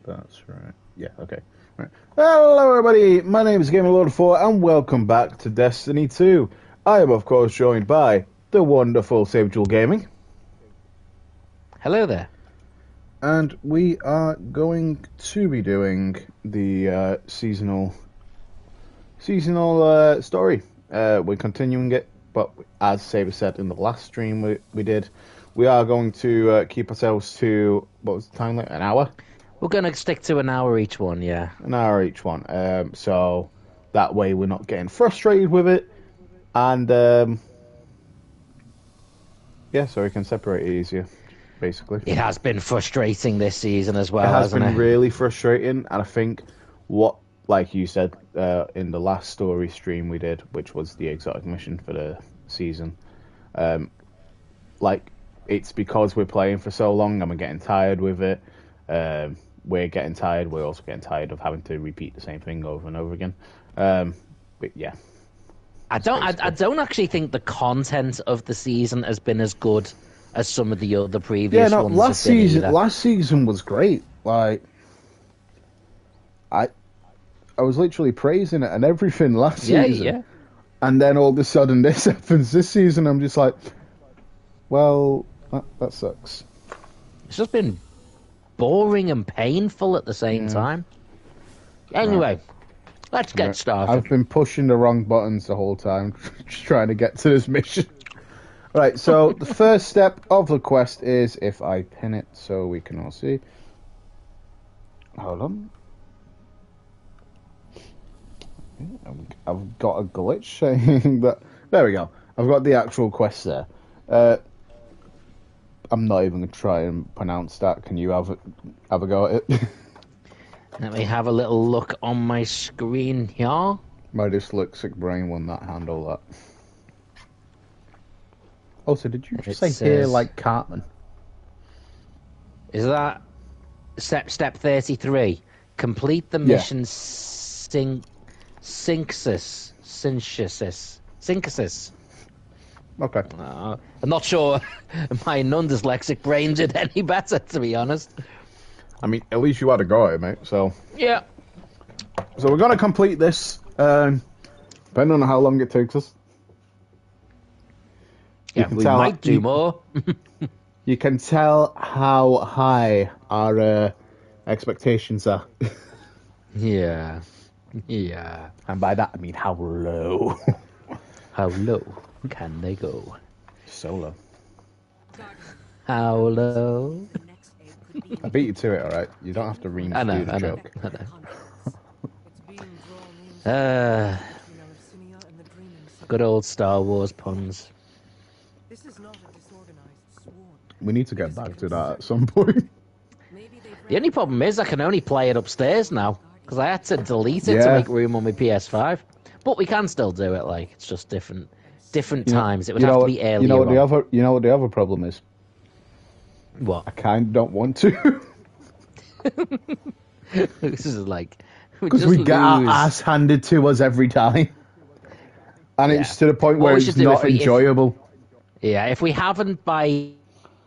That's right. Yeah, okay. Right. Hello, everybody. My name is GamerLord4, and welcome back to Destiny 2. I am, of course, joined by the wonderful Sabjewel Gaming. Hello there. And we are going to be doing the seasonal story. We're continuing it, but as Saber said in the last stream we did, we are going to keep ourselves to, what was the time like? An hour? We're going to stick to an hour each one, yeah. An hour each one. So that way we're not getting frustrated with it. And yeah, so we can separate it easier, basically. It has been frustrating this season as well, It has hasn't been it? really frustrating. And I think what, like you said in the last story stream we did, which was the exotic mission for the season, like, it's because we're playing for so long and we're getting tired with it. We're getting tired. We're also getting tired of having to repeat the same thing over and over again. But yeah, I don't actually think the content of the season has been as good as some of the other previous ones. Last season was great. Like, I was literally praising it and everything last season. Yeah. And then all of a sudden this happens this season. I'm just like, well, that sucks. It's just been boring and painful at the same time. Anyway, let's get started. I've been pushing the wrong buttons the whole time, just trying to get to this mission. Right, so the first step of the quest is if I pin it so we can all see. Hold on. I've got a glitch saying that. There we go. I've got the actual quest there. I'm not even going to try and pronounce that. Can you have a go at it? Let me have a little look on my screen here. My dyslexic brain will not handle that. Also, did you just say here like Cartman? Is that step 33? Complete the mission synthesis. Okay. I'm not sure my non-dyslexic brain did any better, to be honest. I mean, at least you had a go at it, mate. So yeah. So we're gonna complete this, depending on how long it takes us. Yeah, we might do more. You can tell how high our expectations are. Yeah. And by that I mean how low. How low can they go? So low. How low? I beat you to it, alright? You don't have to do the joke. I know. Good old Star Wars puns. We need to get back to that at some point. The only problem is I can only play it upstairs now, because I had to delete it to make room on my PS5. But we can still do it, like, it's just different times. It would have to be earlier. You know what the other problem is? What? I kind of don't want to. This is like... Because we get our ass handed to us every time. And it's to the point where it's not enjoyable. If we haven't by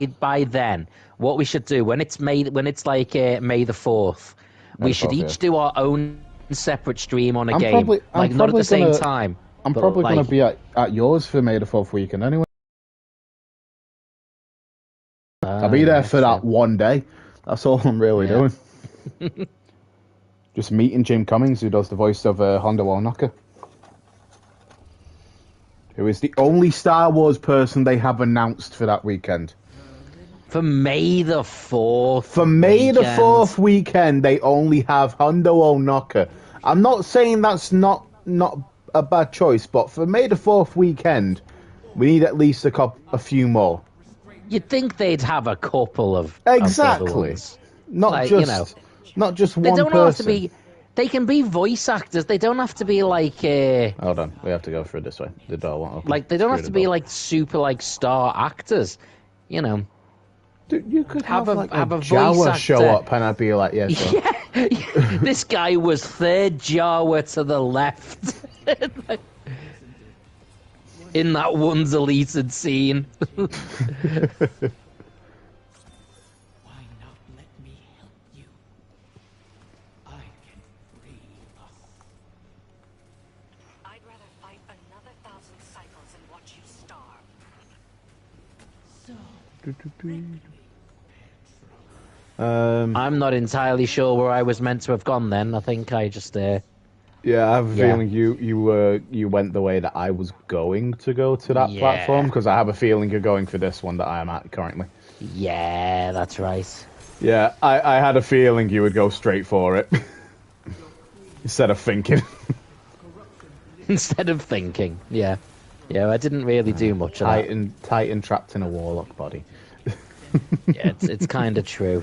then, what we should do, when it's May the 4th, we should each do our own separate stream on a game. Not at the same time. I'm probably going to be at yours for May the 4th weekend anyway. I'll be there for that one day. That's all I'm really doing. Just meeting Jim Cummings, who does the voice of Hondo Ohnaka, who is the only Star Wars person they have announced for that weekend. For May the 4th. For May the 4th weekend, they only have Hondo Ohnaka. I'm not saying that's not a bad choice, but for May the 4th weekend, we need at least a few more. You'd think they'd have a couple of exactly, not just one they don't person. Have to be. They can be voice actors. They don't have to be like. Hold on, we have to go through this way. The door won't open. Like they don't have to be like super like star actors, you know. Dude, you could have a voice actor show up, and I'd be like, yeah. Sure. Yeah. This guy was third Jawa to the left. In that one deleted scene. Why not let me help you? I'm not entirely sure where I was meant to have gone then. I think I just Yeah, I have a feeling you went the way that I was going to go to that platform, because I have a feeling you're going for this one that I am at currently. Yeah, that's right. Yeah, I had a feeling you would go straight for it. Instead of thinking. Instead of thinking, yeah. Yeah, I didn't really do much of that. Titan trapped in a warlock body. Yeah, it's kind of true.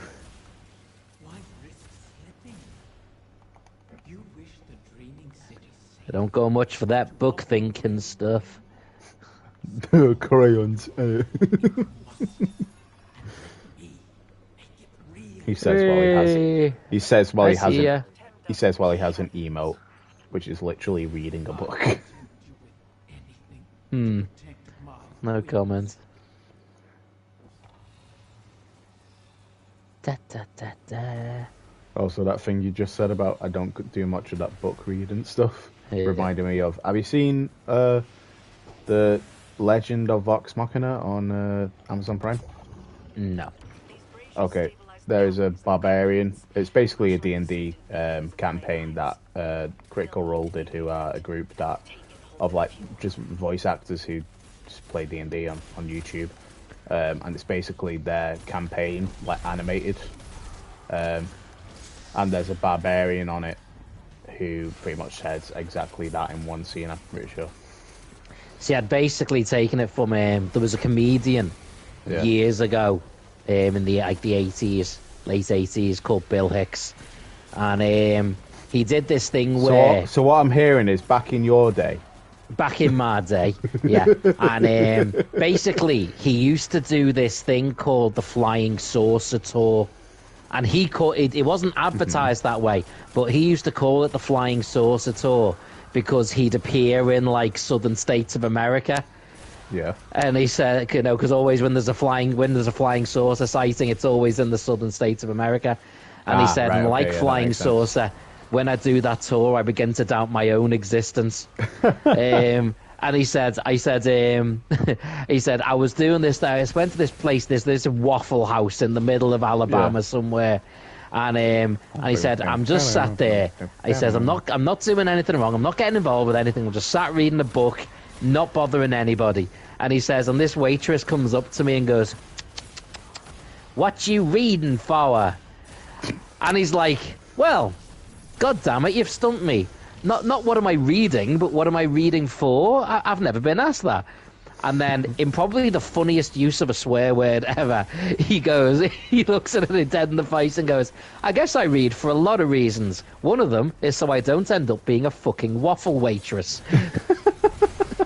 I don't go much for that book thinking stuff. Crayons. He says while he has. He says while he hasn't. He says while he has an emote, which is literally reading a book. No comment. Da, da, da, da. Also, that thing you just said about I don't do much of that book reading stuff reminded me of. Have you seen the Legend of Vox Machina on Amazon Prime? No. Okay, there's a barbarian. It's basically a D&D campaign that Critical Role did, who are a group that of like just voice actors who just play D&D on YouTube. And it's basically their campaign, like animated. And there's a barbarian on it who pretty much says exactly that in one scene, I'm pretty sure. See, I'd basically taken it from there was a comedian years ago, in the 80s, late 80s, called Bill Hicks, and he did this thing where. So what I'm hearing is back in your day. Back in my day, yeah. And basically, he used to do this thing called the Flying Saucer Tour. And he called it wasn't advertised that way, but he used to call it the Flying Saucer Tour because he'd appear in, like, southern states of America. Yeah. And he said, you know, because always when there's a flying saucer sighting, it's always in the southern states of America. And he said, right, like Flying Saucer, when I do that tour, I begin to doubt my own existence. And he said, I was doing this there. I went to this place. There's a Waffle House in the middle of Alabama somewhere. And he said, I'm just sat there. He says, I'm not doing anything wrong. I'm not getting involved with anything. I'm just sat reading a book, not bothering anybody. And he says, and this waitress comes up to me and goes, "What you reading for?" And he's like, well, God damn it, you've stumped me. Not what am I reading, but what am I reading for? I've never been asked that. And then, in probably the funniest use of a swear word ever, he looks at it dead in the face and goes, "I guess I read for a lot of reasons. One of them is so I don't end up being a fucking waffle waitress."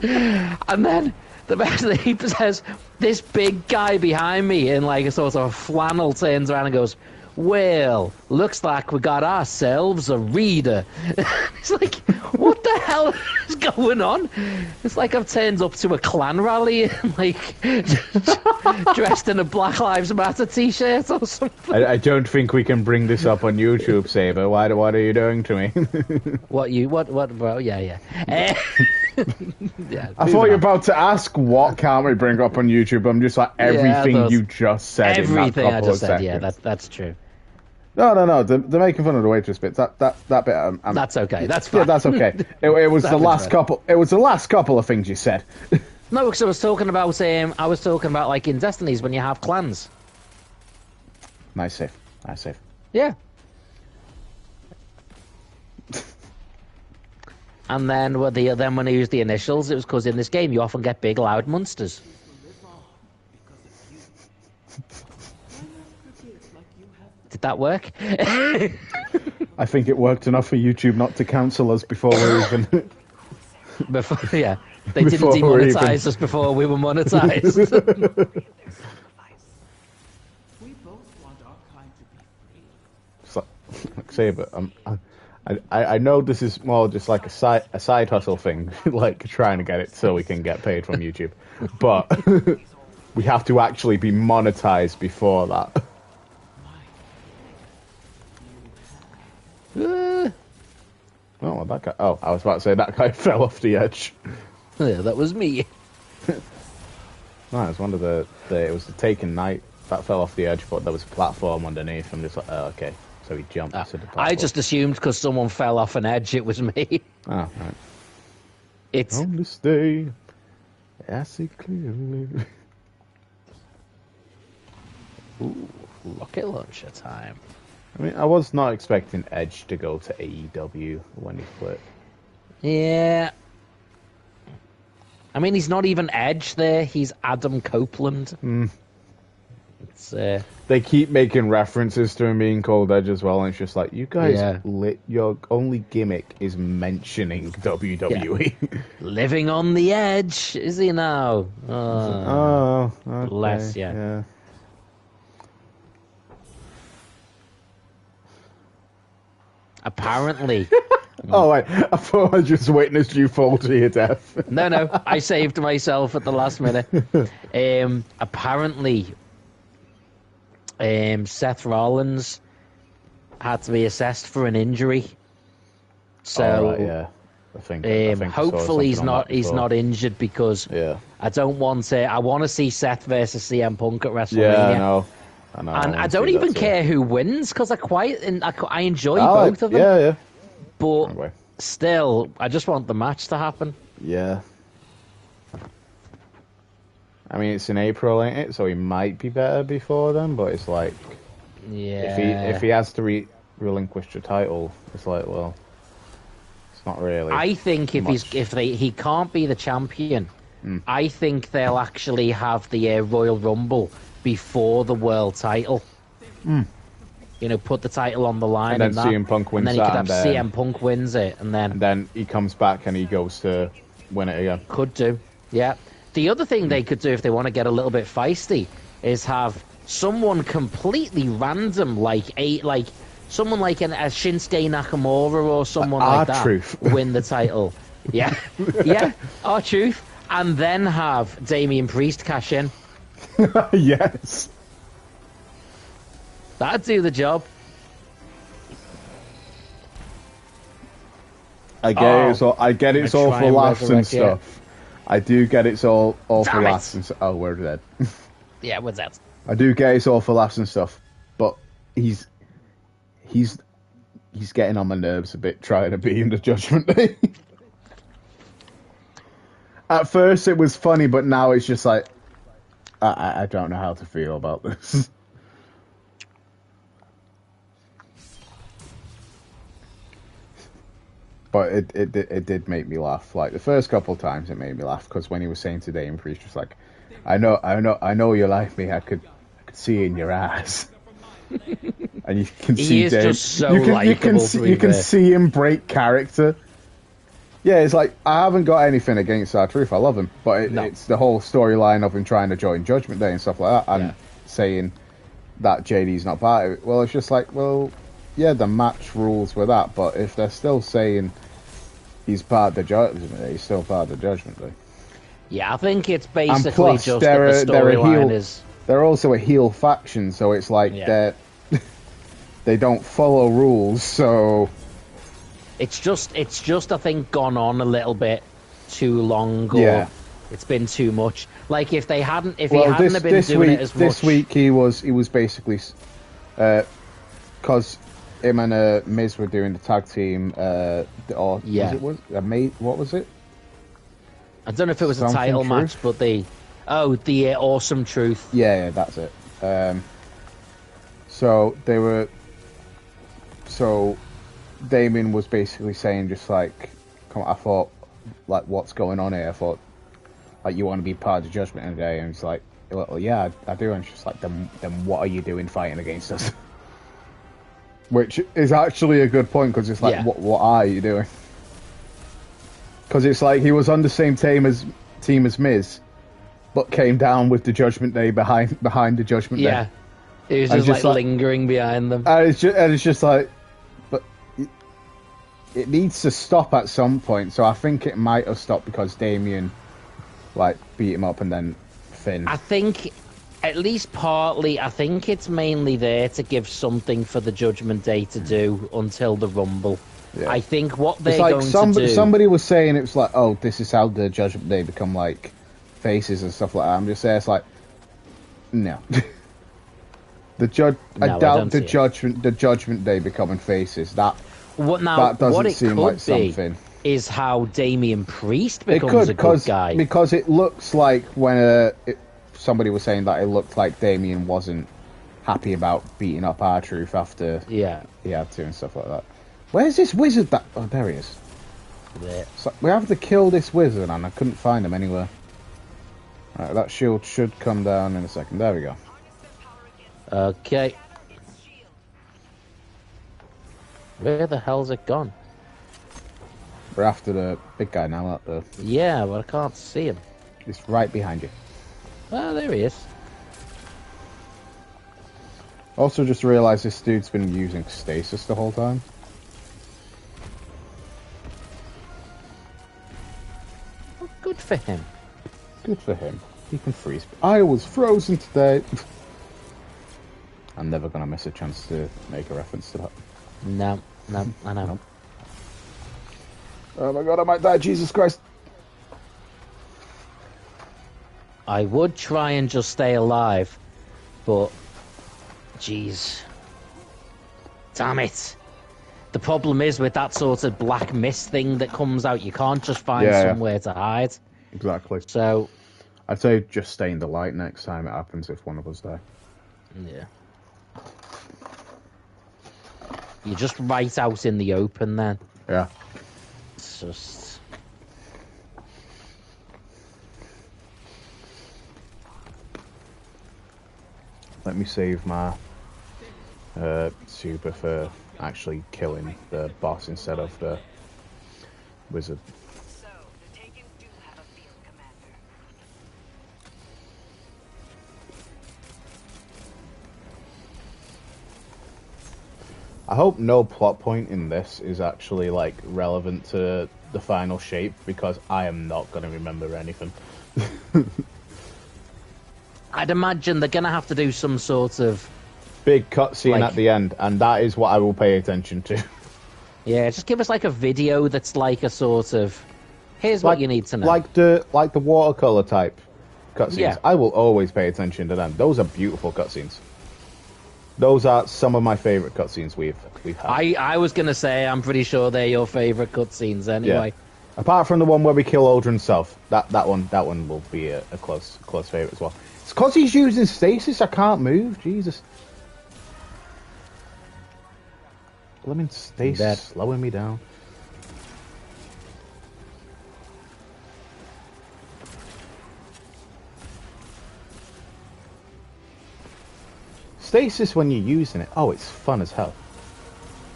And then, the best thing he says, this big guy behind me in like a sort of flannel turns around and goes, "Well, looks like we got ourselves a reader." It's like, what the hell is going on? It's like I've turned up to a Klan rally and, like, dressed in a Black Lives Matter t-shirt or something. I don't think we can bring this up on YouTube, Saber. What are you doing to me? What, bro? Yeah. Yeah, I thought you were about to ask what can't we bring up on YouTube. I'm just like, everything you just said. Everything in that I just said, seconds. yeah, that's true. No. They're making fun of the waitress bit. That bit. That's okay. That's fine. Yeah, that's okay. It was the last couple. It was the last couple of things you said. No, because I was talking about like in Destinies when you have clans. Nice save. Yeah. And then when I used the initials, it was because in this game you often get big, loud monsters. Did that work? I think it worked enough for YouTube not to cancel us before we even. Yeah, they didn't demonetize us before we were monetized. Like Saber, I know this is more just like a side hustle thing, like trying to get it so we can get paid from YouTube, but we have to actually be monetized before that. Oh, that guy. Oh, I was about to say that guy fell off the edge. Yeah, that was me. No, it was one of the it was the Taken Knight that fell off the edge, but there was a platform underneath. I'm just like, oh, okay. So he jumped to the platform. I just assumed because someone fell off an edge, it was me. Oh, right. It's on this day, I see clearly. Ooh, rocket launcher time. I mean, I was not expecting Edge to go to AEW when he flipped. Yeah. I mean, he's not even Edge there. He's Adam Copeland. It's, they keep making references to him being called Edge as well, and it's just like, you guys, your only gimmick is mentioning WWE. Yeah. Living on the edge, is he now? Oh, okay. Bless you. Yeah. Apparently. Oh, wait. I thought I just witnessed you fall to your death. No. I saved myself at the last minute. Apparently, Seth Rollins had to be assessed for an injury. So, right, yeah. I think hopefully he's not injured because I don't want to. I want to see Seth versus CM Punk at WrestleMania. Yeah, I know. And I don't even care who wins because I enjoy both of them. Yeah. But still, I just want the match to happen. Yeah. I mean, it's in April, ain't it? So he might be better before then. But it's like, if he has to relinquish the title, it's like, well, it's not really. I think if he can't be the champion, I think they'll actually have the Royal Rumble before the world title. You know, put the title on the line, and then CM Punk wins and then that, you could have CM Punk wins it, and then he comes back and he goes to win it again. Could do, yeah. The other thing they could do if they want to get a little bit feisty is have someone completely random, like someone like a Shinsuke Nakamura or someone like that, R-Truth. win the title. Yeah, R-Truth, and then have Damian Priest cash in. Yes. That'd do the job. I get it's all for laughs and stuff. I do get it's all for laughs and stuff. Oh, we're dead. Yeah, what's that? I do get it's all for laughs and stuff, but he's getting on my nerves a bit trying to be in the Judgment Day. At first it was funny, but now it's just like I don't know how to feel about this. But it did make me laugh. Like the first couple of times, it made me laugh because when he was saying to Damian Priest, just like, I know you like me. I could see in your eyes, and you can see Dave. Just so you can see him break character. Yeah, it's like I haven't got anything against R-Truth. I love him, but it's the whole storyline of him trying to join Judgment Day and stuff like that, and saying that JD's not part of it. Well, it's just like, well, yeah, the match rules with that, but if they're still saying he's part of the Judgment Day, he's still part of the Judgment Day. Yeah, I think it's basically just that the storyline is... They're also a heel faction, so it's like they don't follow rules, so... It's just I think gone on a little bit too long, or it's been too much. Like if he hadn't been doing it as much. This week he was basically because him and Miz were doing the tag team. What was it? I don't know if it was a title match, but the Awesome Truth. Yeah, that's it. So they were. So Damien was basically saying just like, come on, I thought, like, what's going on here? I thought, like, you want to be part of the Judgment Day, and he's like, well, yeah, I do. And it's just like, then what are you doing fighting against us? Which is actually a good point, because it's like, what are you doing? Because it's like he was on the same team as Miz, but came down with the Judgment Day behind the Judgment Day. Yeah, he was just like lingering behind them. And it's just like, but it needs to stop at some point. So I think it might have stopped because Damien like beat him up and then Finn. I think, at least partly, I think it's mainly there to give something for the Judgment Day to do until the Rumble. Yeah. I think what they're going to do... Somebody was saying it was like, oh, this is how the Judgment Day become like faces and stuff like that. I'm just saying, it's like, no. I doubt the Judgment Day becoming faces. That doesn't seem like something. Is how Damian Priest becomes a good guy. Because it looks like when somebody was saying that it looked like Damian wasn't happy about beating up R-Truth after he had to and stuff like that. Where's this wizard that... Oh, there he is. There. So we have to kill this wizard and I couldn't find him anywhere. Right, that shield should come down in a second. There we go. Okay. Where the hell's it gone? We're after the big guy now, aren't we? Yeah, but I can't see him. He's right behind you. Oh, there he is. Also just realised this dude's been using stasis the whole time. Well, good for him. Good for him. He can freeze. I was frozen today. I'm never going to miss a chance to make a reference to that. No, I know. No. Oh my god, I might die, Jesus Christ. I would try and just stay alive, but... Jeez. Damn it. The problem is with that sort of black mist thing that comes out, you can't just find somewhere to hide. Exactly. So... I'd say just stay in the light next time it happens if one of us die. Yeah. You're just right out in the open then. Yeah. It's just... Let me save my super for actually killing the boss instead of the wizard. So, the Taken do have a field commander. I hope no plot point in this is actually like relevant to the final shape because I am not going to remember anything. I'd imagine they're going to have to do some sort of... Big cutscene at the end, and that is what I will pay attention to. Yeah, just give us like a video that's like a sort of... Here's what you need to know. Like the watercolor type cutscenes. Yeah. I will always pay attention to them. Those are beautiful cutscenes. Those are some of my favourite cutscenes we've had. I was going to say, I'm pretty sure they're your favourite cutscenes anyway. Yeah. Apart from the one where we kill Aldrin South. That one will be a close favourite as well. It's because he's using stasis, I can't move. Jesus. Let me stasis slowing me down. Stasis when you're using it, oh, it's fun as hell.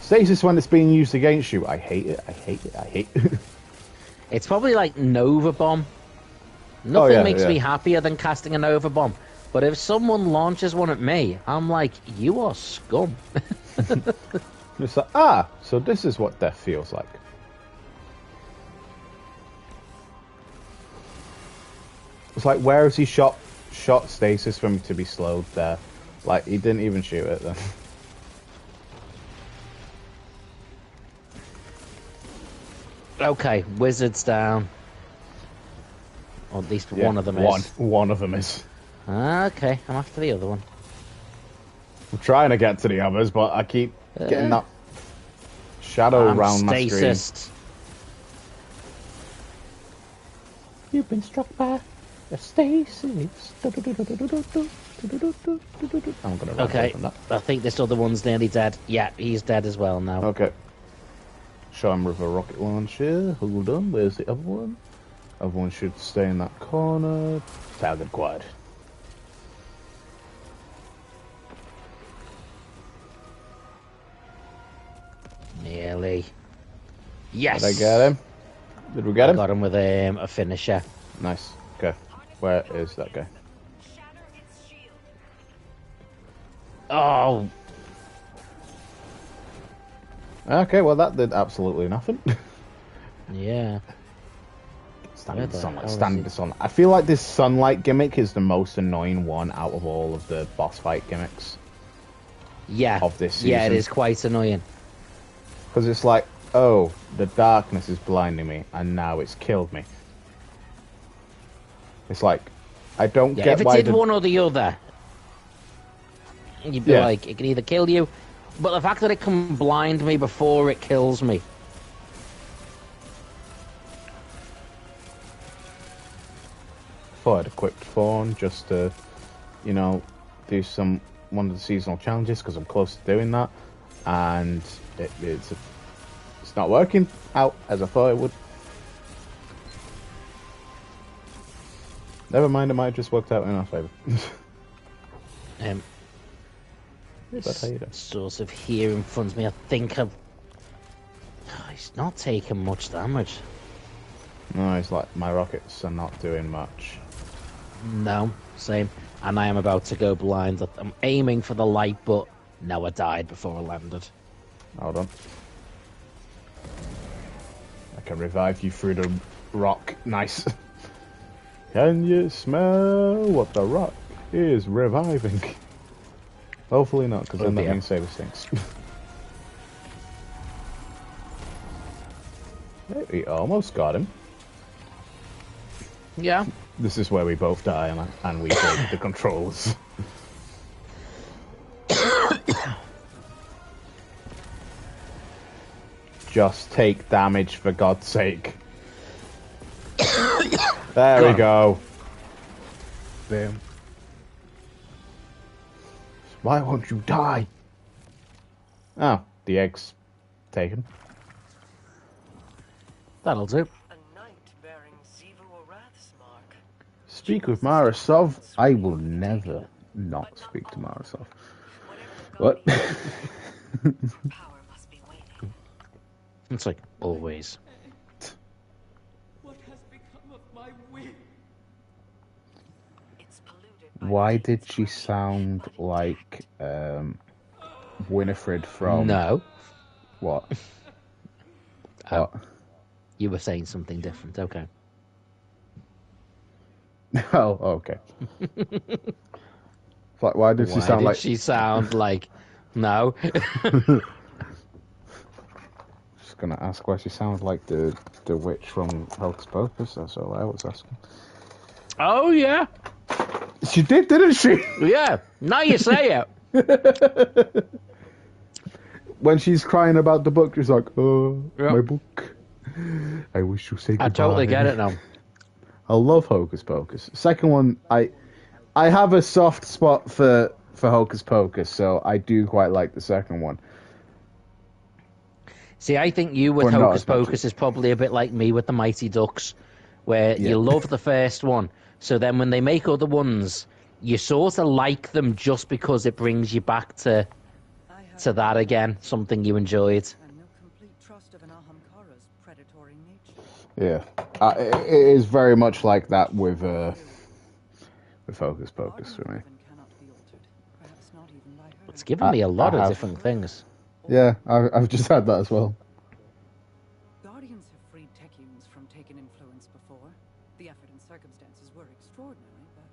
Stasis when it's being used against you, I hate it, I hate it, I hate it. It's probably like Nova Bomb. Nothing makes me happier than casting a Nova Bomb. But if someone launches one at me, I'm like, you are scum. It's like, so this is what death feels like. It's like, where has he shot stasis for him to be slowed there? Like, he didn't even shoot it then. Okay, wizard's down. Or at least one of them is. One of them is. Okay, I'm after the other one. I'm trying to get to the others, but I keep getting that shadow around my screen. You've been struck by a stasis. I'm gonna run away from that. I think this other one's nearly dead. Yeah, he's dead as well now. Okay. Show him with a rocket launcher. Hold on, where's the other one? Other one should stay in that corner. Target acquired. Nearly. Yes! Did I get him? Did we get him? I got him with a finisher. Nice. Okay. Where is that guy? Oh! Okay, well that did absolutely nothing. Yeah. Standing in the sunlight. I feel like this sunlight gimmick is the most annoying one out of all of the boss fight gimmicks. Yeah. Of this season. Yeah, it is quite annoying. Because it's like, oh, the darkness is blinding me, and now it's killed me. It's like, I don't Yeah, get if it why did one or the other, you'd be like, it can either kill you, but the fact that it can blind me before it kills me. Thought I'd equipped Fawn just to, you know, do one of the seasonal challenges because I'm close to doing that, and it's not working out as I thought it would. Never mind, it might have just worked out in our favour. Sort of here in front of me, I think he's not taking much damage. No, it's like my rockets are not doing much. No, same. And I am about to go blind. I'm aiming for the light, but no, I died before I landed. Hold on. I can revive you through the rock. Nice. Can you smell what the rock is reviving? Hopefully not, because then that means Saber stinks. We almost got him. Yeah. This is where we both die and we break the controls. Just take damage for God's sake. There we go. Damn. Why won't you die? Oh, the egg's taken. That'll do. Speak with Marasov. I will never not speak to Marasov. What? It's like always. What has become of my wing? Why did she sound like Winifred from? No. What? What? You were saying something different. Okay. Oh, okay. Why did she sound like? She sound like? No. Just gonna ask why she sounds like the witch from Hocus Pocus. That's all I was asking. Oh yeah. She did, didn't she? Yeah. Now you say it. When she's crying about the book, she's like, "Oh, yep. My book. I wish you say goodbye." I totally get it now. I love Hocus Pocus. Second one, I have a soft spot for Hocus Pocus, so I do quite like the second one. See, I think you with Hocus Pocus is probably a bit like me with the Mighty Ducks, where you love the first one, so then when they make other ones, you sort of like them just because it brings you back to that again, something you enjoyed. Yeah, it is very much like that with Hocus Pocus for me. It's given me a lot of different things. Yeah, I've just had that as well. Guardians have freed Techians from Taken influence before. The effort and circumstances were extraordinary, but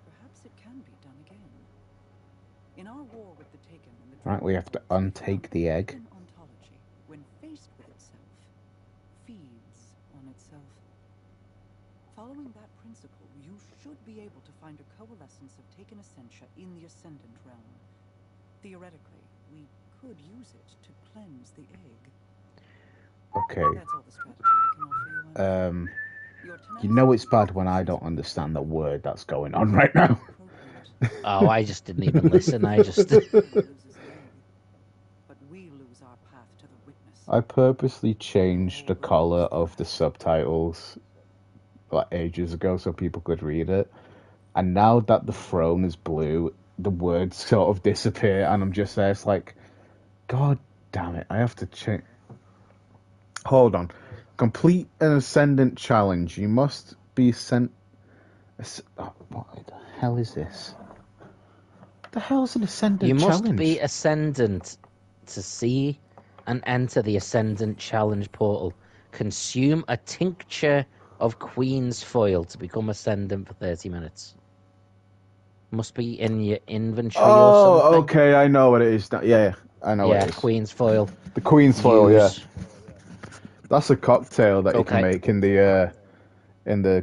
perhaps it can be done again. In our war with the Taken and the Right, we have to untake the egg. Ontology, when faced with itself, feeds on itself. Following that principle, you should be able to find a coalescence of Taken essentia in the Ascendant realm. Theoretically, we could use it to cleanse the egg. Okay. That's all the strategy I can offer you. You know it's bad when I don't understand the word that's going on right now. Oh, I just didn't even listen. I just. But we lose our path to the witness. I purposely changed the color of the subtitles like ages ago so people could read it. And now that the throne is blue, the words sort of disappear, and I'm just there. It's like, God damn it! I have to change. Hold on. Complete an Ascendant challenge. You must be sent. Oh, what the hell is this? What the hell is an Ascendant challenge? You must be Ascendant to see and enter the Ascendant challenge portal. Consume a tincture of Queen's foil to become Ascendant for 30 minutes. Must be in your inventory or something. Oh, okay, I know what it is. Yeah, I know what it is. Queen's foil. The Queen's foil, yeah. That's a cocktail that you can make in the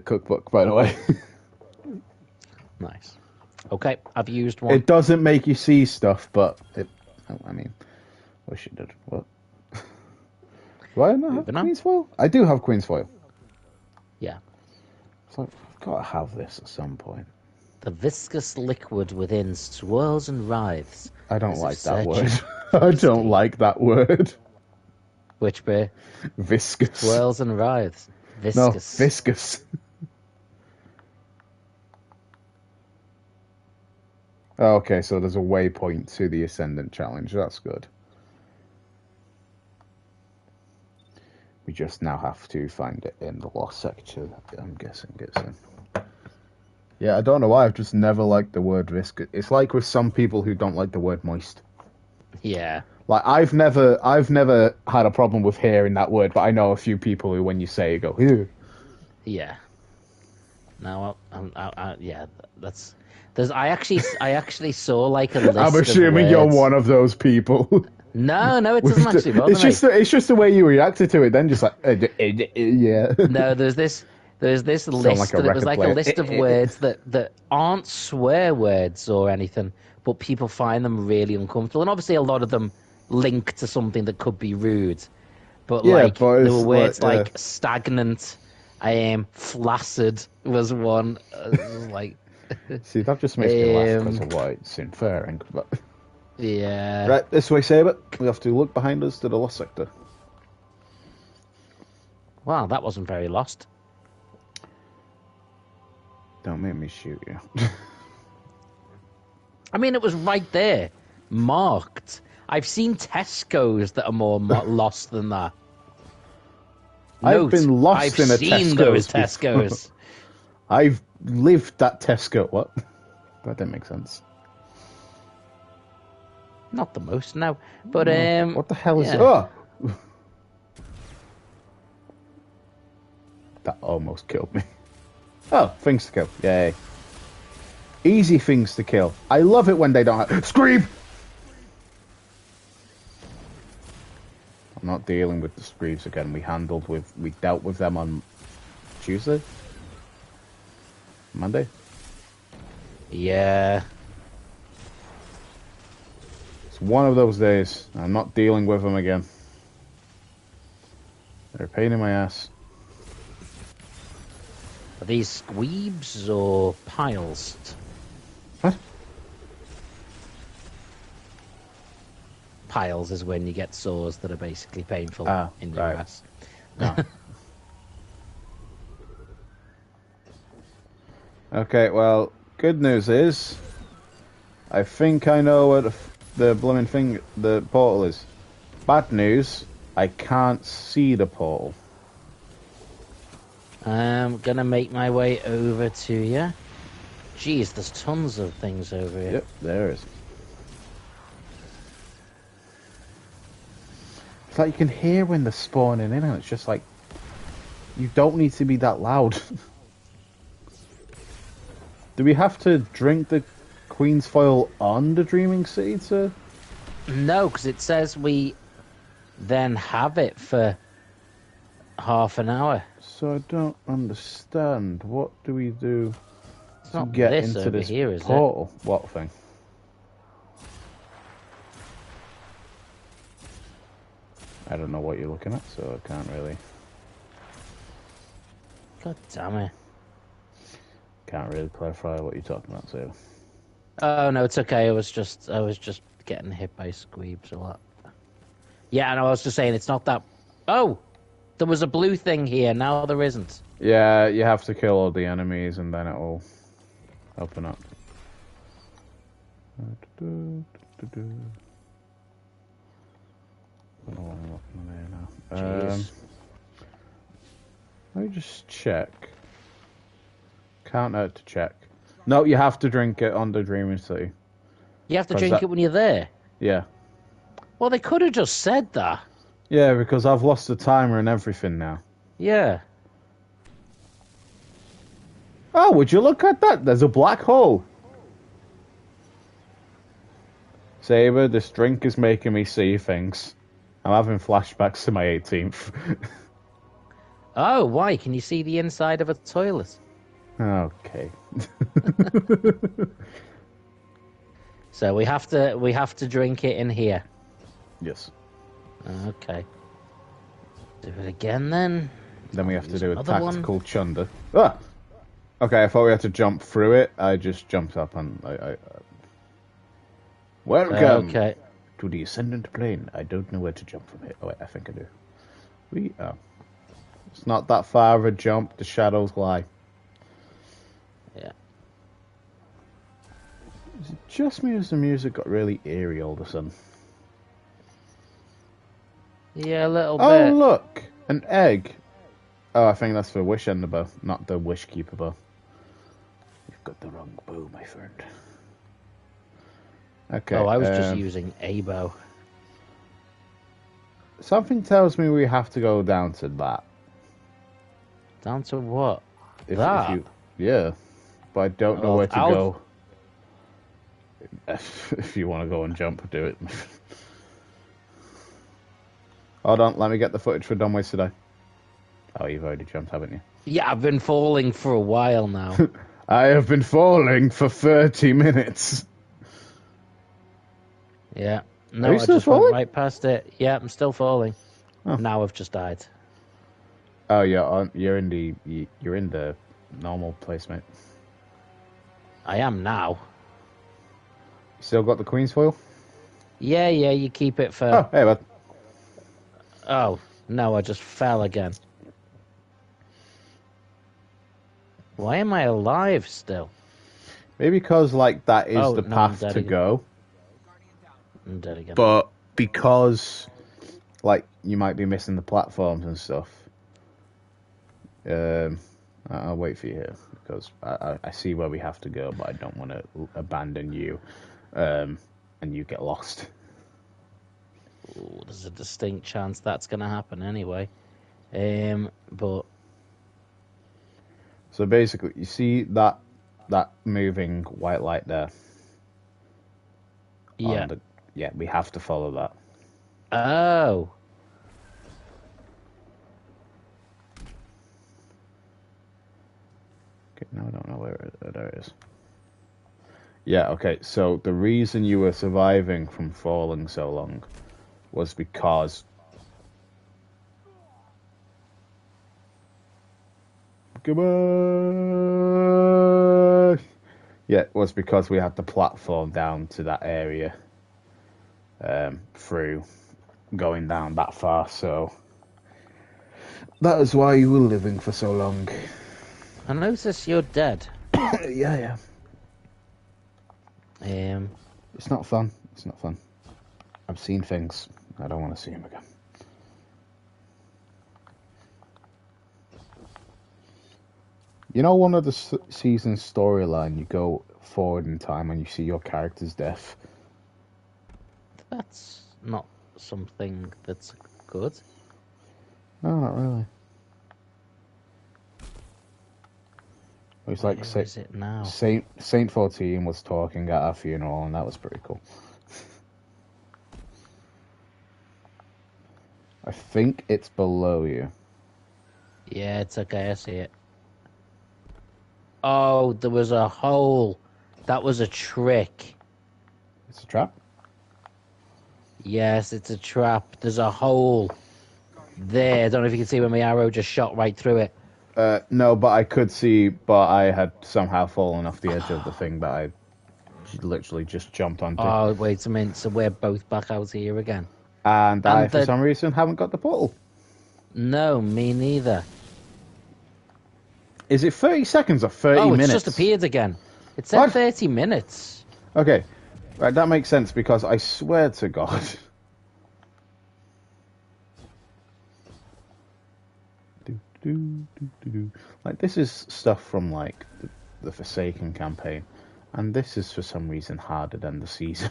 cookbook, by the way. Nice. Okay, I've used one. It doesn't make you see stuff, but I mean, wish it did. What? Do I not have Moving on. Queen's Foil? I do have Queen's Foil. Yeah. So I've got to have this at some point. The viscous liquid within swirls and writhes. I don't as if like that searching word. for I don't steam. like that word. Which bit? Viscous. Swirls and writhes. No, Viscous. viscous. Okay, so there's a waypoint to the Ascendant Challenge. That's good. We just now have to find it in the Lost Sector. I'm guessing it's in. Yeah, I don't know why. I've just never liked the word viscous. It's like with some people who don't like the word moist. Yeah. Like I've never had a problem with hearing that word, but I know a few people who, when you say it, go, ew. Yeah. No, yeah, that's. I actually saw like a list. I'm assuming of you're words. one of those people. No, it doesn't actually bother me. It's just the way you reacted to it. Then just like, yeah. No, there's this list. like a That it was record like player. a list of words that aren't swear words or anything, but people find them really uncomfortable. And obviously, a lot of them link to something that could be rude. But Yeah, like but there it's were words like, like stagnant. Flaccid was one. It was like, See, that just makes me laugh because of what it's inferring. But yeah. right, this way, Saber. We have to look behind us to the Lost Sector. Wow, that wasn't very lost. Don't make me shoot you. I mean, it was right there, marked. I've seen Tesco's that are more lost than that. I've been lost in a I've seen Tesco's those before. Tesco's. I've lived at Tesco. What? That didn't make sense. Not the most, no. But What the hell is yeah. it? Oh! That almost killed me. Oh, things to kill. Yay. Easy things to kill. I love it when they don't have... Scream! I'm not dealing with the Screeves again. We dealt with them on Tuesday? Monday? Yeah. It's one of those days. I'm not dealing with them again. They're a pain in my ass. Are these squeebs or piles? What? Piles is when you get sores that are basically painful in your right. ass. No. Okay, well, good news is, I think I know where the blooming thing, the portal is. Bad news, I can't see the portal. I'm gonna make my way over to you. Jeez, there's tons of things over here. Yep, there is. It's like you can hear when they're spawning in, and it's just like, you don't need to be that loud. Do we have to drink the Queen's Foil on the Dreaming City to... No, because it says we then have it for half an hour. So I don't understand. What do we do It's to not get this into over this here, is it? portal? What thing? I don't know what you're looking at, so I can't really... God damn it. Can't really clarify what you're talking about, so... Oh no, it's okay. I was just getting hit by squeebs a lot. Yeah, and I was just saying it's not that. Oh, there was a blue thing here. Now there isn't. Yeah, you have to kill all the enemies and then it'll open up. I don't know what I'm looking at there now. Jeez. Let me just check. Count out to check. No, you have to drink it on the Dreaming City. You have to 'Cause drink that- it when you're there. Yeah. Well, they could have just said that. Yeah, because I've lost the timer and everything now. Yeah. Oh, would you look at that? There's a black hole. Saber, this drink is making me see things. I'm having flashbacks to my 18th. Oh, why? Can you see the inside of a toilet? Okay. So we have to drink it in here. Yes. Okay. Do it again then. Then we have to do a Another tactical chunder. Ah! Okay, I thought we had to jump through it. I just jumped up and Welcome Okay. to the Ascendant Plane. I don't know where to jump from here. Oh, wait, I think I do. It's not that far of a jump. The shadows lie. Yeah. Is it just me as the music got really eerie all of a sudden? Yeah, a little Oh, bit. look! An egg. Oh, I think that's for Wish Ender bow, not the Wish Keeper bow. You've got the wrong bow, my friend. Okay. Oh, I was just using a bow. Something tells me we have to go down to that. Down to what? If That? yeah, but I don't know Well, where to I'll- go. If you want to go and jump, do it. Hold on, let me get the footage for Dumb Ways Today. Oh, you've already jumped, haven't you? Yeah, I've been falling for a while now. I have been falling for 30 minutes. Yeah. Are No, you I still just falling? went right past it. Yeah, I'm still falling. Oh. Now I've just died. Oh, yeah, you're in the normal place, mate. I am now. You still got the Queen's foil? Yeah, you keep it for... Oh, hey, bud. Oh, no, I just fell again. Why am I alive still? Maybe because, like, that is Oh, the no, I'm path dead to again. go. I'm dead again. But because, like, you might be missing the platforms and stuff. I'll wait for you here because I see where we have to go, but I don't want to abandon you, and you get lost. Ooh, there's a distinct chance that's going to happen anyway. But So basically, you see that moving white light there? yeah. Yeah, we have to follow that. Oh. Okay, now I don't know where there it is. Yeah, okay, so the reason you were surviving from falling so long was because... Goodbye! Yeah, it was because we had the platform down to that area through going down that far, so... That is why you were living for so long. I notice you're dead. Yeah. It's not fun. It's not fun. I've seen things. I don't want to see them again. You know, one of the season's storyline, you go forward in time and you see your character's death. That's not something that's good. No, not really. It was like Where is it now? Saint 14 was talking at our funeral, and that was pretty cool. I think it's below you. Yeah, it's okay. I see it. Oh, there was a hole. That was a trick. It's a trap? Yes, it's a trap. There's a hole there. I don't know if you can see when my arrow just shot right through it. No, but I could see, but I had somehow fallen off the edge of the thing that I literally just jumped onto. Oh, wait a minute. So we're both back out here again. And I, for some reason, haven't got the portal. No, me neither. Is it 30 seconds or 30 minutes? Oh, it's just appeared again. It said What? 30 minutes. Okay. Right, that makes sense, because I swear to God... Like, this is stuff from, like, the Forsaken campaign. And this is, for some reason, harder than the season.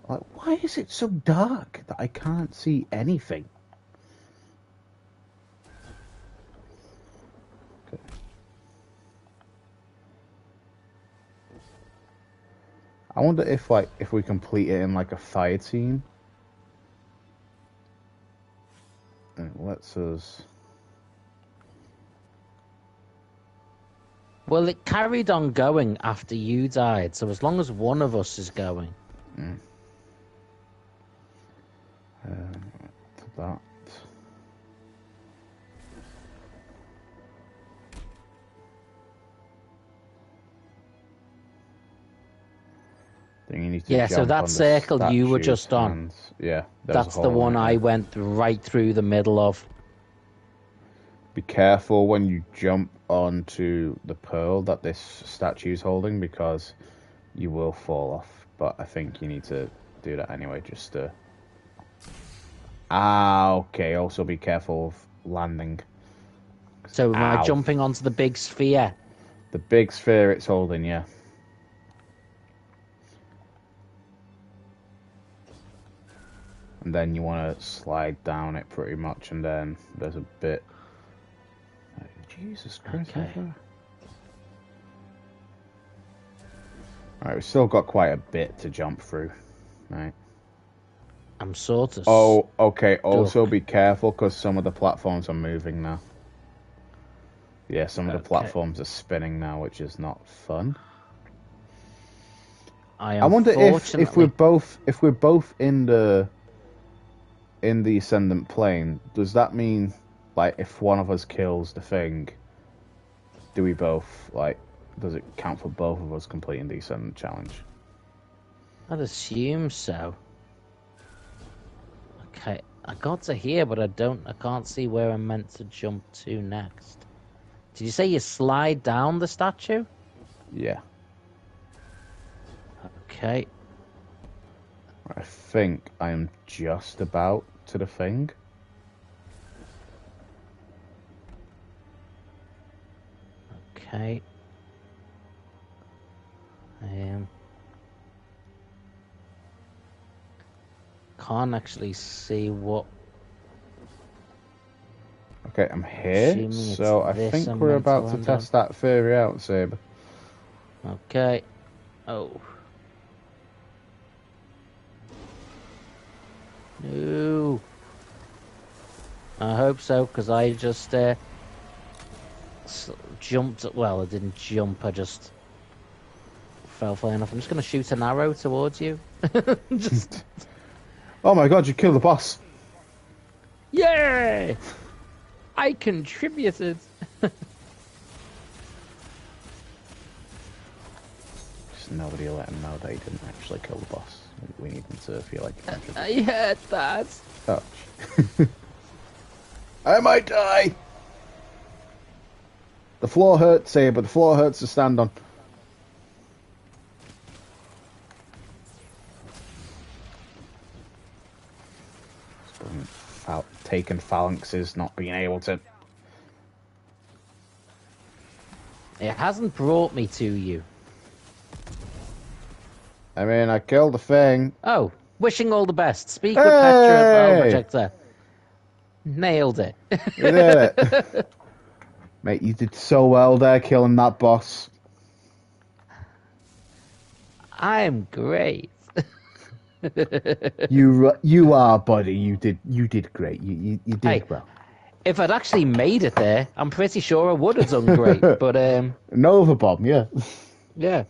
Like, why is it so dark that I can't see anything? Okay. I wonder if, like, if we complete it in, like, a fire team. It lets us... Well, it carried on going after you died, so as long as one of us is going. That. Then you need to So jump that on the circle you were statue's just on. hands. Yeah, That's the one I went right through the middle of. Be careful when you jump onto the pearl that this statue's holding, because you will fall off. But I think you need to do that anyway, just to... okay. Also be careful of landing. So am I jumping onto the big sphere? The big sphere it's holding, yeah. And then you want to slide down it pretty much, and then there's a bit... Jesus Christ. Okay. Alright, we've still got quite a bit to jump through. Right. I'm sort of... Oh, okay. Also be careful, because some of the platforms are moving now. Yeah, some of the platforms are spinning now, which is not fun. I wonder if we're both in the ascendant plane, does that mean, like, if one of us kills the thing, do we both, like, does it count for both of us completing the ascendant challenge? I'd assume so. Okay, I got to here, but I can't see where I'm meant to jump to next. Did you say you slide down the statue? Yeah. Okay. I think I am just about to the thing. Okay. Can't actually see what... Okay, I'm here, so I think we're about to test that theory out, Saber. Okay. Oh. No. I hope so, because I just jumped. Well, I didn't jump, I just fell flying off. I'm just going to shoot an arrow towards you. Just... Oh my god, you killed the boss! Yeah! I contributed! Just nobody will let him know that he didn't actually kill the boss. We need him to feel like he contributed. I heard that. Ouch. I might die! The floor hurts, Saber. The floor hurts to stand on. Taken phalanxes, not being able to... It hasn't brought me to you. I mean, I killed the thing. Oh, wishing all the best. Speak with Petra Battle Projector. Nailed it. You did it. Mate, you did so well there killing that boss. I'm great. You are, buddy. You did great. You did well. If I'd actually made it there, I'm pretty sure I would have done great. But Nova bomb, yeah. Yeah.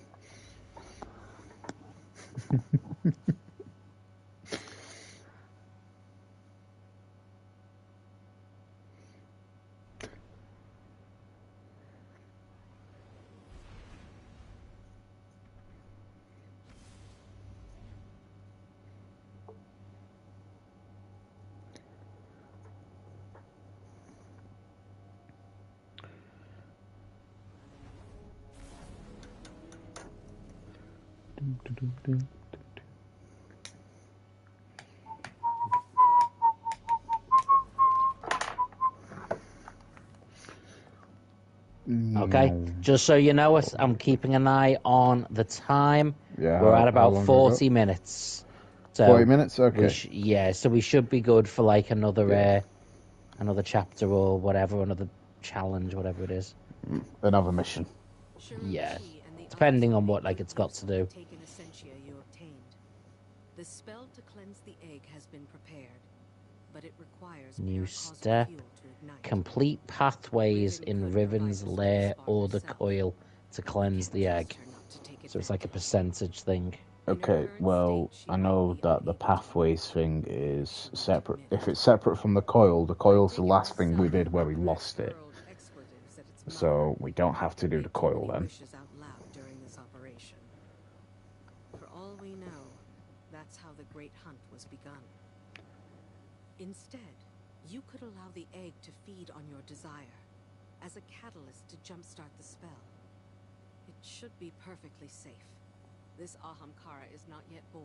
Okay, just so you know it, I'm keeping an eye on the time. Yeah, we're at about 40 minutes. So 40 minutes, okay. So we should be good for like another another chapter or whatever, another challenge, whatever it is. Another mission. Yeah, depending on what it's got to do. The spell to cleanse the egg has been prepared, but it requires New step. Complete pathways in Riven's lair or the coil to cleanse the egg. So it's like a percentage thing. Okay, well, I know that the pathways thing is separate. If it's separate from the coil's the last thing we did where we lost it. So we don't have to do the coil then. For all we know, that's how the Great Hunt was begun. Instead, you could allow the egg to feed on your desire, as a catalyst to jumpstart the spell. It should be perfectly safe. This Ahamkara is not yet born.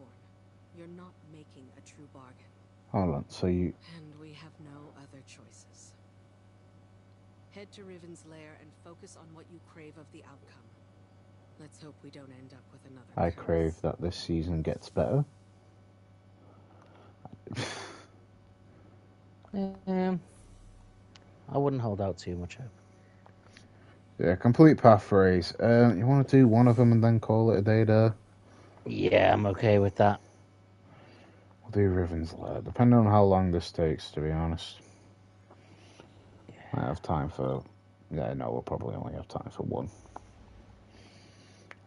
You're not making a true bargain. Hold on, so you... And we have no other choices. Head to Riven's lair and focus on what you crave of the outcome. Let's hope we don't end up with another I curse. crave that this season gets better. I wouldn't hold out too much hope. Yeah, complete pathways. You want to do one of them and then call it a day there? Yeah, I'm okay with that. We'll do Riven's lair, depending on how long this takes, to be honest. I have time for... Yeah, no, we'll probably only have time for one.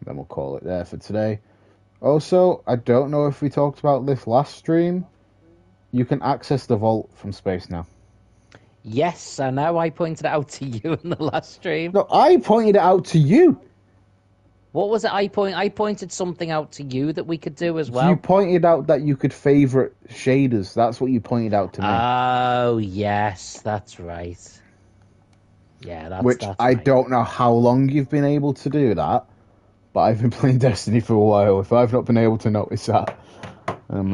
Then we'll call it there for today. Also, I don't know if we talked about this last stream. You can access the vault from space now. Yes, I know. I pointed it out to you in the last stream. No, I pointed it out to you. What was it? I pointed something out to you that we could do as well. You pointed out that you could favorite shaders. That's what you pointed out to me. Oh yes, that's right. Yeah, that's Which that's I right. don't know how long you've been able to do that, but I've been playing Destiny for a while. If I've not been able to notice that, I'm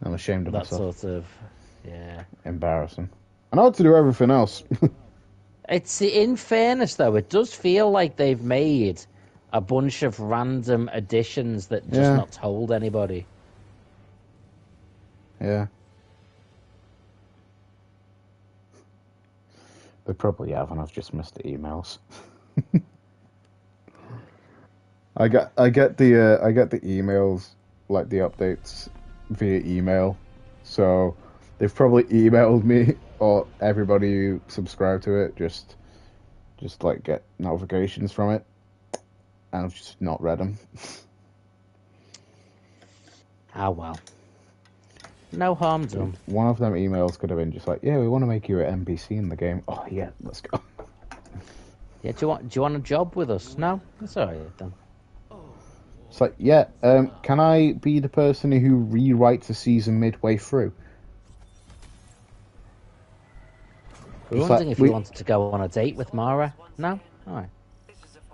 ashamed of That myself. sort of, yeah. Embarrassing. I know how to do everything else. It's in fairness though, it does feel like they've made a bunch of random additions that just not told anybody. Yeah. They probably have, and I've just missed the emails. I get the emails, like the updates via email. So they've probably emailed me or everybody who subscribed to it just like get notifications from it, and I've just not read them. Ah well. No harm done. One of them emails could have been just like, "Yeah, we want to make you an NPC in the game." Oh yeah, let's go. Yeah, do you want a job with us? No, that's alright then. It's like, yeah, can I be the person who rewrites a season midway through? We were wondering if you wanted to go on a date with Mara. No? Alright.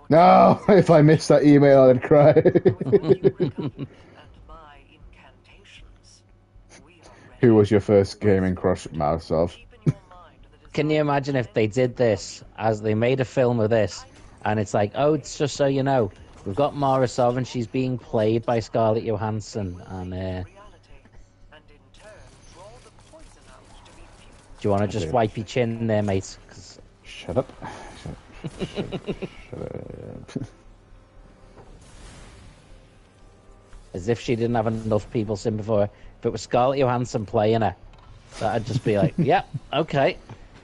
No, if I missed that email, I'd cry. Who was your first gaming crush, Mouseoff? Can you imagine if they did this, as they made a film of this, and it's like, oh, it's just so you know, we've got Mara Sov and she's being played by Scarlett Johansson, and do you want to just wipe your chin there, mate? Shut up. Shut up. As if she didn't have enough people sing before her. If it was Scarlett Johansson playing her, that'd just be like, yeah, okay.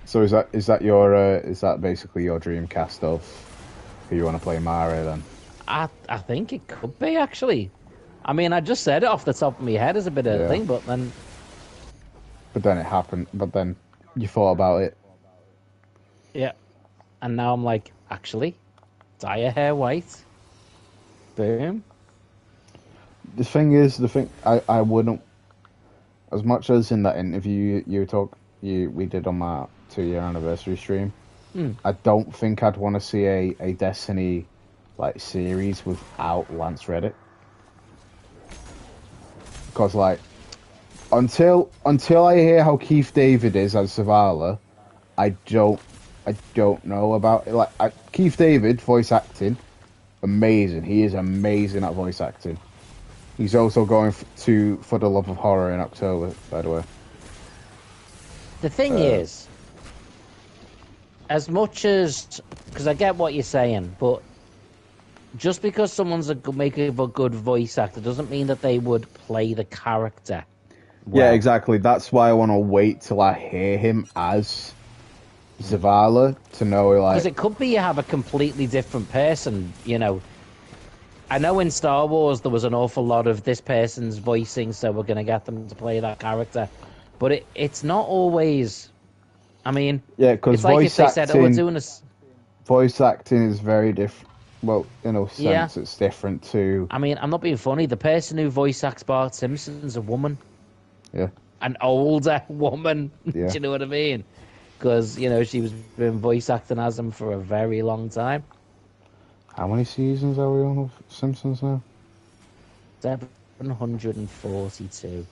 So is that basically your dream cast of who you want to play Mara then? I think it could be, actually. I mean, I just said it off the top of my head as a bit of a thing, but then... But then it happened, but then you thought about it. Yeah. And now I'm like, actually, dye her hair white. Boom. The thing is, I wouldn't, as much as in that interview we did on my 2-year anniversary stream, I don't think I'd want to see a Destiny like series without Lance Reddick, because like until I hear how Keith David is as Zavala, I don't know about it. Like Keith David voice acting, amazing. He is amazing at voice acting. He's also going for the Love of Horror in October, by the way. The thing is, as much as... Because I get what you're saying, but just because someone's making a good voice actor doesn't mean that they would play the character well. Yeah, exactly. That's why I want to wait till I hear him as Zavala to know, like... Because it could be you have a completely different person, you know. I know in Star Wars there was an awful lot of this person's voicing, so we're going to get them to play that character. But it's not always... I mean, yeah, because it's like if they said, oh, we're doing a... Voice acting is very different. Well, in a sense, it's different to... I mean, I'm not being funny. The person who voice acts Bart Simpson's a woman. Yeah. An older woman. Yeah. Do you know what I mean? Because, you know, she was been voice acting as him for a very long time. How many seasons are we on of Simpsons now? 742.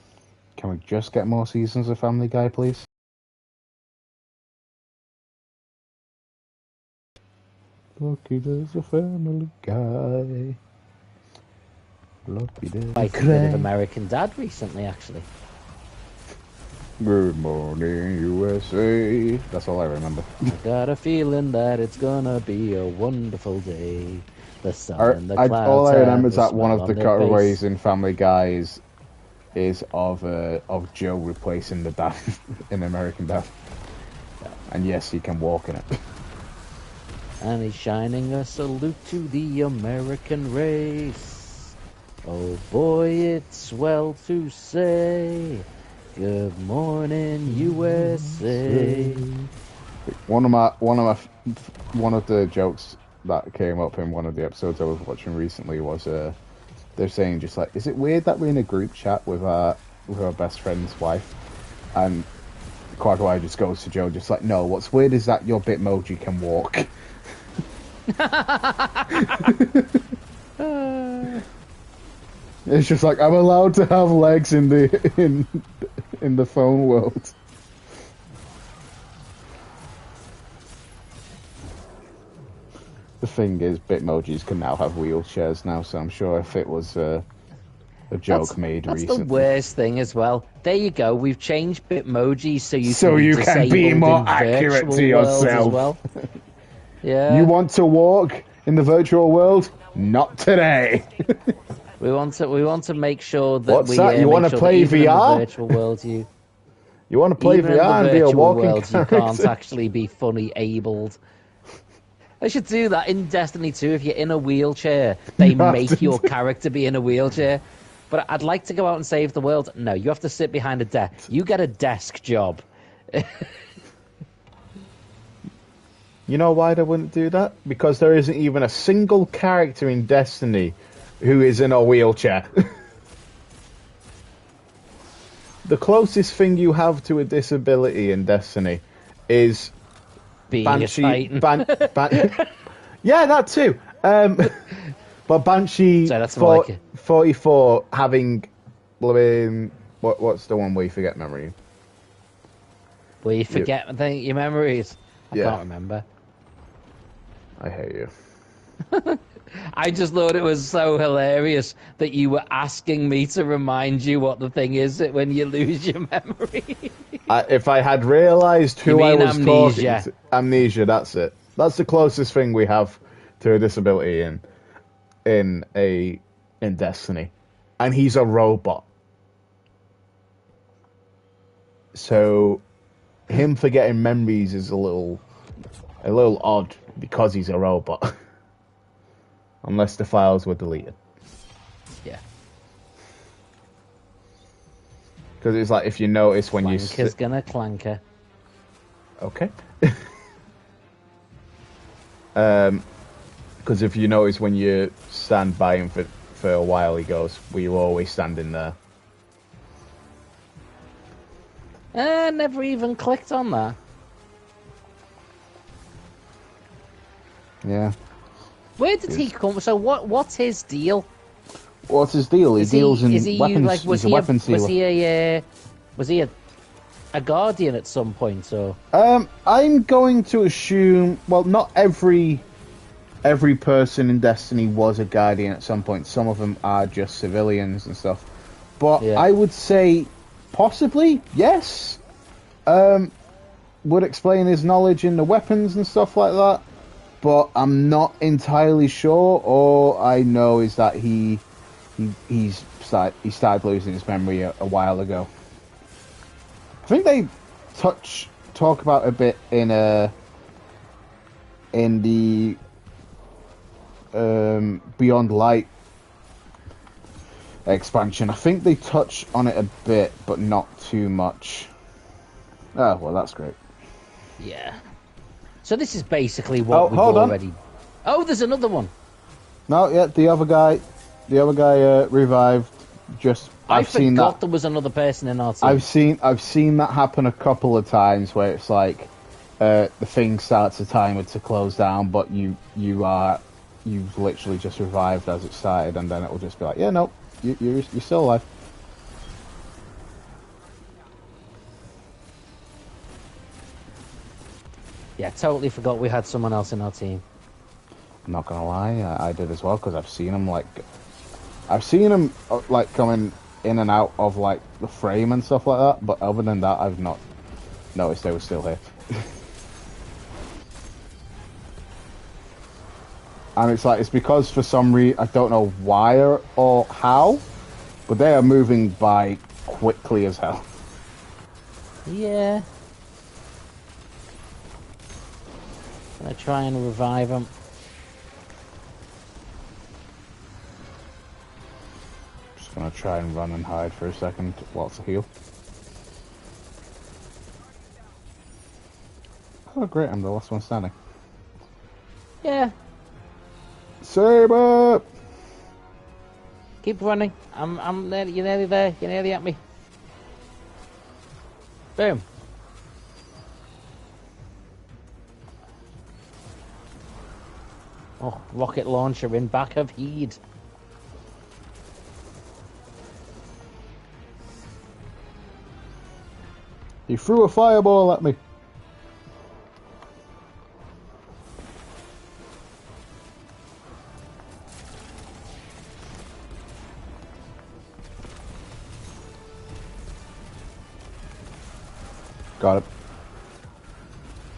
Can we just get more seasons of Family Guy, please? Lucky there's a Family Guy. Lucky there's I did a bit of American Dad recently, actually. Good morning, USA. That's all I remember. I got a feeling that it's gonna be a wonderful day. The sun and the clouds. All I remember is that one smile of the on their cutaways face. in Family Guy is of Joe replacing the dad in American Dad. And yes, he can walk in it. And he's shining a salute to the American race. Oh boy, it's well to say, good morning, USA. One of the jokes that came up in one of the episodes I was watching recently was they're saying just like, is it weird that we're in a group chat with our best friend's wife? And Quagmire just goes to Joe just like, no, what's weird is that your Bitmoji can walk. It's just like, I'm allowed to have legs in the phone world. The thing is, Bitmojis can now have wheelchairs now, so I'm sure if it was a joke made recently. That's the worst thing as well. There you go. We've changed Bitmoji so you can be more accurate to yourself. As well. Yeah. You want to walk in the virtual world? Not today. we want to make sure that What's that? You want to play VR? In the virtual world, you want to play VR and be a walking character? You can't actually be funny abled. They should do that in Destiny 2. If you're in a wheelchair, they make your character be in a wheelchair. But I'd like to go out and save the world. No, you have to sit behind a desk. You get a desk job. You know why they wouldn't do that? Because there isn't even a single character in Destiny who is in a wheelchair. The closest thing you have to a disability in Destiny is being Banshee. Yeah, that too. But Banshee 44 having what's the one where you forget memory? Where you forget your memories. I can't remember. I hate you. I just thought it was so hilarious that you were asking me to remind you what the thing is when you lose your memory. If I had realised who I was talking to... Amnesia, that's it. That's the closest thing we have to a disability in Destiny. And he's a robot. So him forgetting memories is a little odd because he's a robot. Unless the files were deleted. Yeah. Because it's like if you notice when you... Clanker's gonna clanker. Okay. Because if you notice when you stand by him for a while, he goes, "Were you always standing there?" Never even clicked on that. Yeah. Where did he come? So what's his deal? What's his deal? He deals in weapons. Was he a weapon sealer? Was he a guardian at some point? Or I'm going to assume. Well, not every person in Destiny was a guardian at some point. Some of them are just civilians and stuff. But I would say possibly yes. Would explain his knowledge in the weapons and stuff like that. But I'm not entirely sure. All I know is that he started losing his memory a while ago. I think they talk about a bit in in the Beyond Light expansion. I think they touch on it a bit, but not too much. Oh, well, that's great. Yeah. So this is basically what we've already... Oh, there's another one. No, yeah, the other guy revived. I forgot there was another person in our team. I've seen that happen a couple of times where it's like the thing starts a timer to close down, but you've literally just revived as it started, and then it will just be like, yeah, no, you're still alive. Yeah, totally forgot we had someone else in our team. I'm not gonna lie, I did as well, because I've seen him coming in and out of like the frame and stuff like that, but other than that, I've not noticed they were still here. And it's because for some reason, I don't know why or how, but they are moving by quickly as hell. Yeah. Gonna try and revive him. Just gonna try and run and hide for a second whilst I heal. Oh great, I'm the last one standing. Yeah. Saber! Keep running. I'm nearly, you're nearly there. You're nearly at me. Boom. Oh, rocket launcher in back of Heed. He threw a fireball at me. Got it.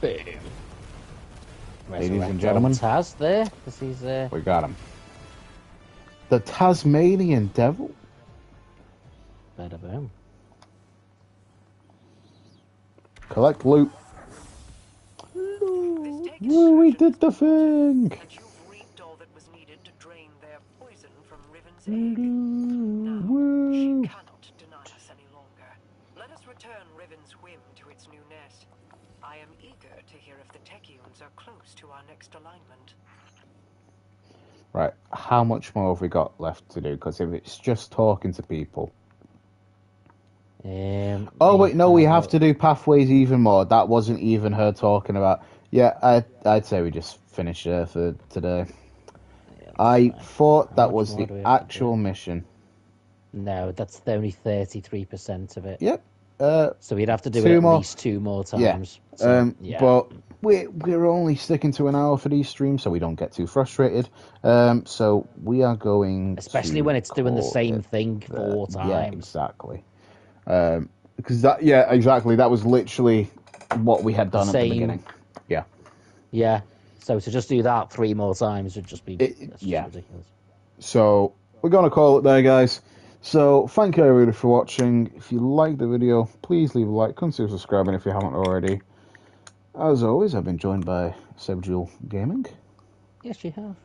Boom. Ladies and gentlemen, Taz there, because he's we got him. The Tasmanian Devil. Bada boom. Collect loot. Woo, we did the thing. That you've reaped all that was needed to drain their poison from Riven's egg. Now, she cannot deny us any longer. Let us return Riven's whim to its new nest. I am eager to hear if the Techeuns are close to our next alignment. Right, how much more have we got left to do? Because if it's just talking to people... oh wait, no, we have to do pathways even more. That wasn't even her talking about... Yeah, I'd say we just finish there for today. Yeah, I thought that was the actual mission. No, that's only 33% of it. Yep. So we'd have to do it at least 2 more times. Yeah. So, yeah. But we're only sticking to an hour for these streams, so we don't get too frustrated. So we are going, especially when it's doing the same thing 4 times. Yeah, exactly. Because exactly. That was literally what we had done at the beginning. Yeah. Yeah. So to just do that 3 more times would just be ridiculous. So we're gonna call it there, guys. So thank you everybody for watching. If you liked the video, please leave a like, consider subscribing if you haven't already. As always, I've been joined by Sebjul Gaming. Yes, you have.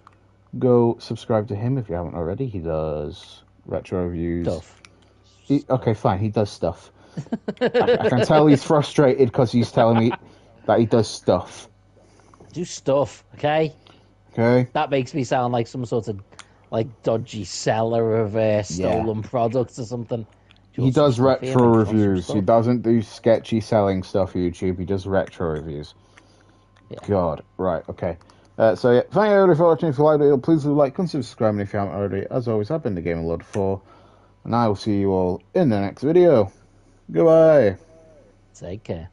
Go subscribe to him if you haven't already. He does retro reviews. Stuff. Okay, fine. He does stuff. I can tell he's frustrated because he's telling me that he does stuff. Do stuff, okay? Okay. That makes me sound like some sort of dodgy seller of stolen products or something. He does retro reviews. He doesn't do sketchy selling stuff YouTube. He does retro reviews. Yeah. God. Right, okay. So yeah, thank you everybody for watching. If you liked it, please leave a like, consider subscribing if you haven't already. As always, I've been the Gaming Lord 4, and I will see you all in the next video. Goodbye. Take care.